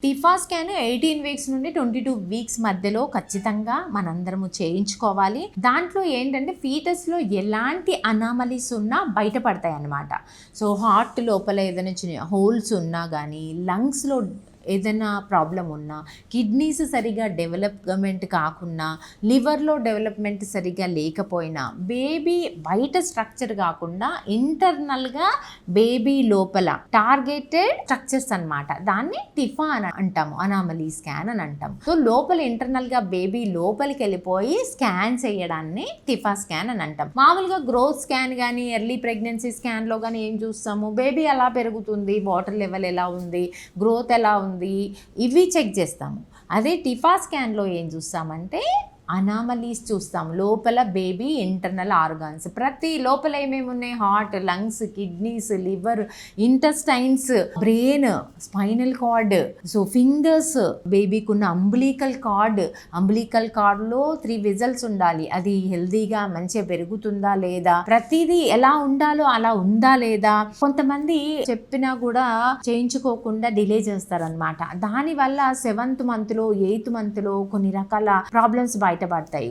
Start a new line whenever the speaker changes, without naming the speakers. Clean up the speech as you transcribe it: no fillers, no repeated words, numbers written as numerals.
TIFFA scan 18 weeks నుండి 22 weeks మధ్యలో ఖచ్చితంగా మనందరము చేయించుకోవాలి. దాంట్లో ఏంటంటే ఫీటస్లో ఎలాంటి అనామలీస్ ఉన్నా బయటపడతాయి అన్నమాట. సో హార్ట్ లోపల ఏదైనా చిన్న హోల్స్ ఉన్నా కానీ, లంగ్స్లో ఏదైనా ప్రాబ్లం ఉన్నా, కిడ్నీస్ సరిగా డెవలప్మెంట్ కాకున్నా, లివర్లో డెవలప్మెంట్ సరిగా లేకపోయినా, బేబీ బయట స్ట్రక్చర్ కాకుండా ఇంటర్నల్గా బేబీ లోపల టార్గెటెడ్ స్ట్రక్చర్స్ అన్నమాట. దాన్ని టిఫా అని అంటాము, అనామలీ స్కాన్ అని అంటాము. సో లోపల ఇంటర్నల్గా బేబీ లోపలికి వెళ్ళిపోయి స్కాన్ చేయడాన్ని టిఫా స్కాన్ అని అంటాం. మామూలుగా గ్రోత్ స్కాన్ కానీ, ఎర్లీ ప్రెగ్నెన్సీ స్కాన్లో కానీ ఏం చూస్తాము, బేబీ ఎలా పెరుగుతుంది, వాటర్ లెవెల్ ఎలా ఉంది, గ్రోత్ ఎలా ఉంది, ఇవి చెక్ చేస్తాము. అదే టిఫా స్కాన్లో ఏం చూస్తామంటే అనామలీస్ చూస్తాం. లోపల బేబీ ఇంటర్నల్ ఆర్గాన్స్, ప్రతి లోపల ఏమేమి ఉన్నాయి, heart, lungs, kidneys, liver, intestines, brain, spinal cord, so fingers, బేబీకి ఉన్న అంబ్లికల్ కార్డ్లో 3 విజల్స్ ఉండాలి. అది హెల్దీగా మంచిగా పెరుగుతుందా లేదా, ప్రతిదీ ఎలా ఉండాలో అలా ఉందా లేదా. కొంతమంది చెప్పినా కూడా చేయించుకోకుండా డిలే చేస్తారనమాట. దానివల్ల 7th మంత్లో 8th మంత్లో కొన్ని రకాల ప్రాబ్లమ్స్ బయటపడతాయి.